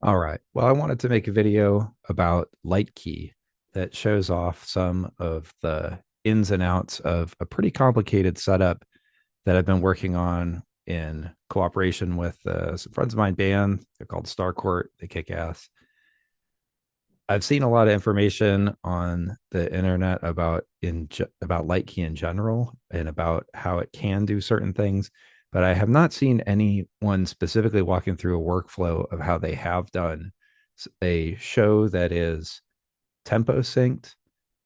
All right. Well, I wanted to make a video about Lightkey that shows off some of the ins and outs of a pretty complicated setup that I've been working on in cooperation with some friends of mine band. They're called Starcourt. They kick ass. I've seen a lot of information on the internet about Lightkey in general and about how it can do certain things, but I have not seen anyone specifically walking through a workflow of how they have done a show that is tempo synced,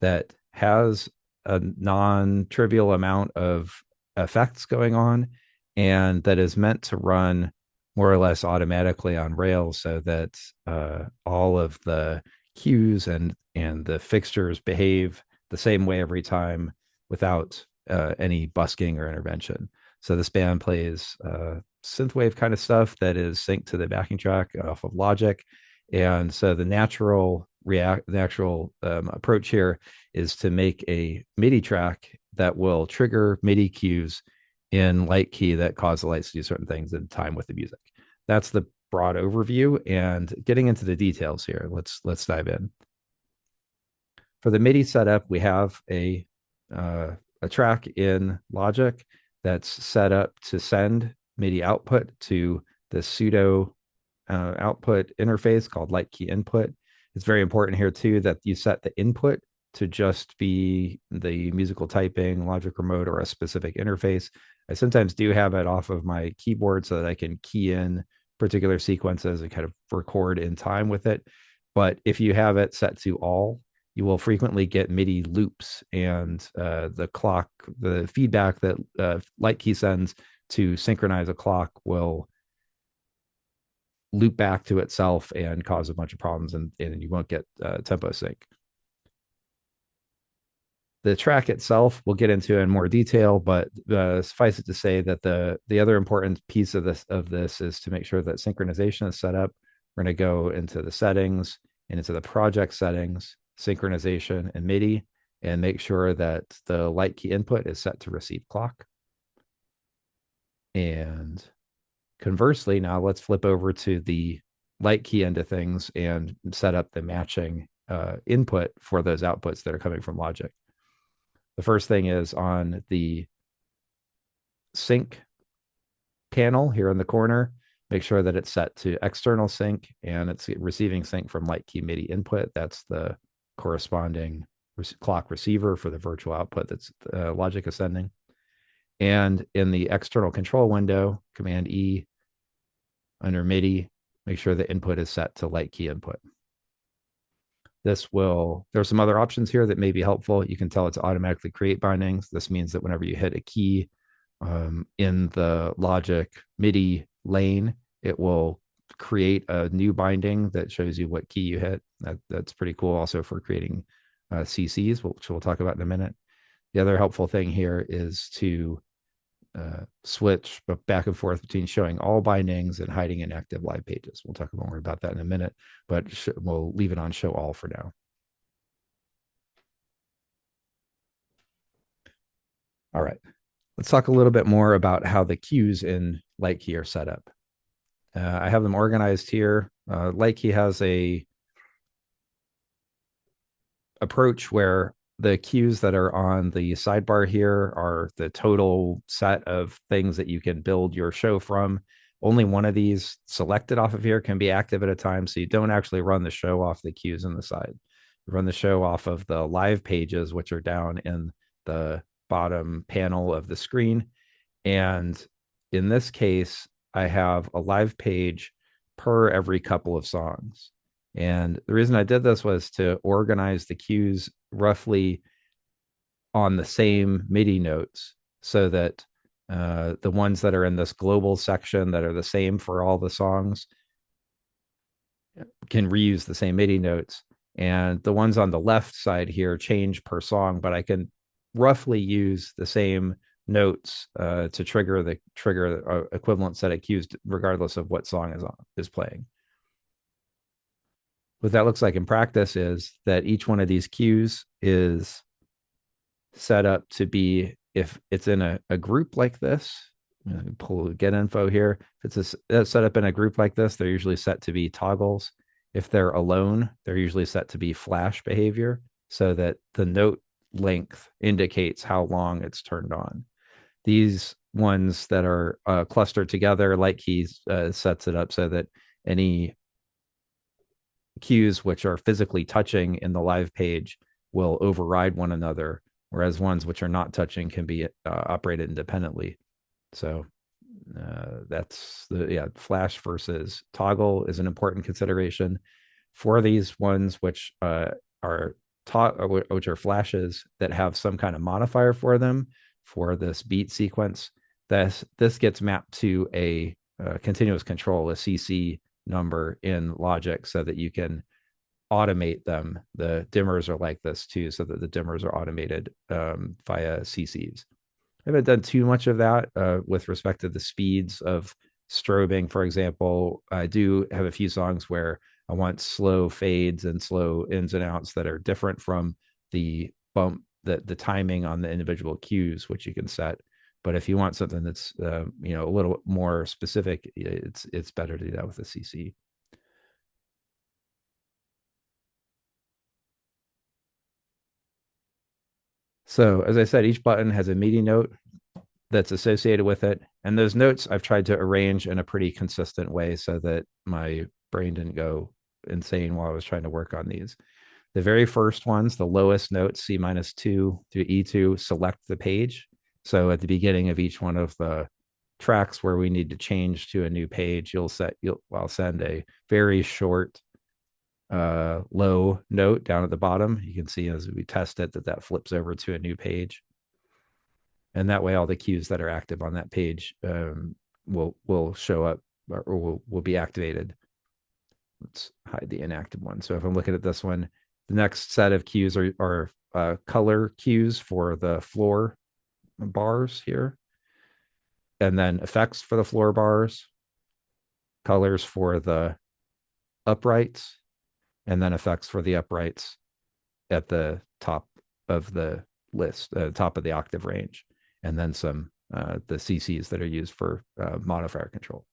that has a non-trivial amount of effects going on, and that is meant to run more or less automatically on Rails so that all of the cues and the fixtures behave the same way every time without any busking or intervention. So this band plays synthwave kind of stuff that is synced to the backing track off of Logic, and so the actual approach here is to make a MIDI track that will trigger MIDI cues in Lightkey that cause the lights to do certain things in time with the music. That's the broad overview, and getting into the details here. Let's dive in. For the MIDI setup, we have a track in Logic that's set up to send MIDI output to the pseudo output interface called Lightkey input. It's very important here too that you set the input to just be the musical typing, Logic Remote, or a specific interface. I sometimes do have it off of my keyboard so that I can key in particular sequences and kind of record in time with it. But if you have it set to all, you will frequently get MIDI loops, and the feedback that Lightkey sends to synchronize a clock will loop back to itself and cause a bunch of problems, and you won't get tempo sync. The track itself we'll get into in more detail, but suffice it to say that the other important piece of this is to make sure that synchronization is set up. We're going to go into the settings and into the project settings, synchronization, and MIDI, and make sure that the Lightkey input is set to receive clock. And conversely, now let's flip over to the Lightkey end of things and set up the matching input for those outputs that are coming from Logic. The first thing is on the sync panel here in the corner, make sure that it's set to external sync and it's receiving sync from Lightkey MIDI input. That's the corresponding clock receiver for the virtual output that's Logic is sending. And in the external control window, Command E under MIDI, make sure the input is set to Lightkey input. There's some other options here that may be helpful. You can tell it's automatically create bindings. This means that whenever you hit a key in the Logic MIDI lane, it will create a new binding that shows you what key you hit. That's pretty cool also for creating CCs, which we'll talk about in a minute. The other helpful thing here is to switch back and forth between showing all bindings and hiding inactive live pages. We'll talk more about that in a minute, but we'll leave it on show all for now. All right, let's talk a little bit more about how the cues in Lightkey are set up. I have them organized here. Lightkey has a approach where the cues that are on the sidebar here are the total set of things that you can build your show from. Only one of these selected off of here can be active at a time, so you don't actually run the show off the cues on the side. You run the show off of the live pages, which are down in the bottom panel of the screen. And in this case, I have a live page per every couple of songs. And the reason I did this was to organize the cues roughly on the same MIDI notes so that the ones that are in this global section that are the same for all the songs can reuse the same MIDI notes. And the ones on the left side here change per song, but I can roughly use the same notes to trigger the equivalent set of cues regardless of what song is playing. What that looks like in practice is that each one of these cues is set up to be, if it's in a group like this, pull get info here. If it's set up in a group like this, they're usually set to be toggles. If they're alone, they're usually set to be flash behavior so that the note length indicates how long it's turned on. These ones that are clustered together, Lightkey sets it up so that any cues which are physically touching in the live page will override one another, whereas ones which are not touching can be operated independently. So that's flash versus toggle is an important consideration for these ones which are which are flashes that have some kind of modifier for them for this beat sequence. This gets mapped to a continuous control, a CC number in Logic, so that you can automate them. The dimmers are like this too, so that the dimmers are automated via CCs. I haven't done too much of that with respect to the speeds of strobing, for example. I do have a few songs where I want slow fades and slow ins and outs that are different from the bump, the timing on the individual cues, which you can set. But if you want something that's a little more specific, it's better to do that with a CC. So as I said, each button has a MIDI note that's associated with it. And those notes I've tried to arrange in a pretty consistent way so that my brain didn't go insane while I was trying to work on these. The very first ones, the lowest notes, C-2 through E2, select the page. So at the beginning of each one of the tracks where we need to change to a new page, I'll send a very short low note down at the bottom. You can see as we test it that flips over to a new page. And that way all the cues that are active on that page will show up or will be activated. Let's hide the inactive one. So if I'm looking at this one, the next set of cues are color cues for the floor bars here, and then effects for the floor bars, colors for the uprights, and then effects for the uprights at the top of the list, top of the octave range, and then some the CCs that are used for modifier control.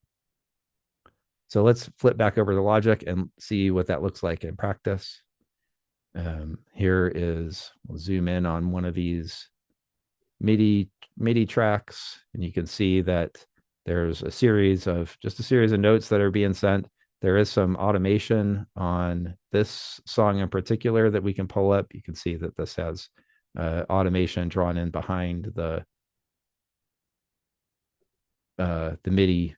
So let's flip back over to Logic and see what that looks like in practice. Here is, we'll zoom in on one of these MIDI tracks, and you can see that there's a series of notes that are being sent. There is some automation on this song in particular that we can pull up. You can see that this has automation drawn in behind the MIDI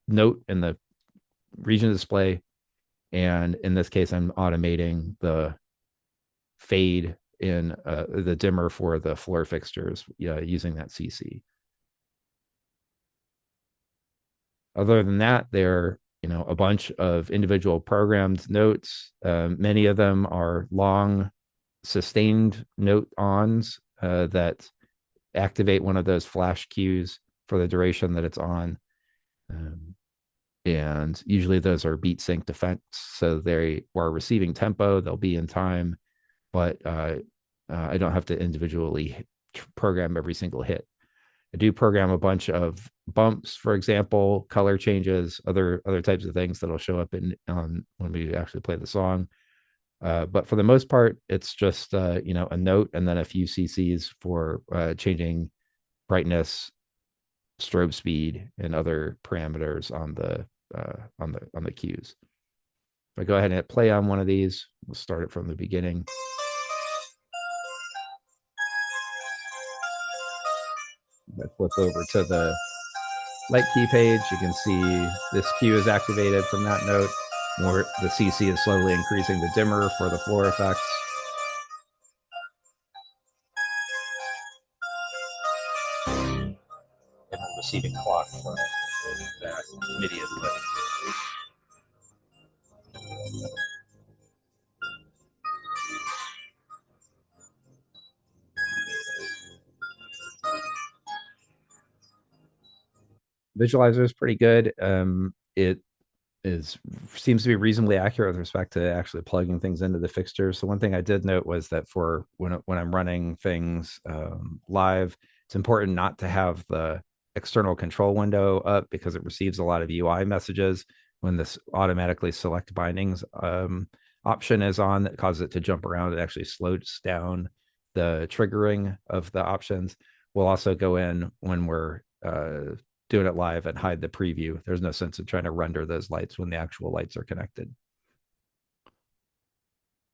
note in the region display. And in this case, I'm automating the fade in the dimmer for the floor fixtures using that CC. Other than that, there are a bunch of individual programmed notes. Many of them are long sustained note ons that activate one of those flash cues for the duration that it's on. And usually those are beat synced effects. So they are receiving tempo, they'll be in time, but I don't have to individually program every single hit. I do program a bunch of bumps, for example, color changes, other types of things that'll show up when we actually play the song. But for the most part, it's just a note and then a few CCs for changing brightness, strobe speed, and other parameters on the cues. If I go ahead and hit play on one of these, we'll start it from the beginning. If I flip over to the Lightkey page, you can see this cue is activated from that note. The CC is slowly increasing the dimmer for the floor effects. And I'm receiving clock from that MIDI input. Visualizer is pretty good. It seems to be reasonably accurate with respect to actually plugging things into the fixtures. So one thing I did note was that for when I'm running things live, It's important not to have the external control window up because it receives a lot of UI messages when this automatically select bindings option is on, that causes it to jump around. It actually slows down the triggering of the options. We'll also go in when we're doing it live and hide the preview. There's no sense in trying to render those lights when the actual lights are connected.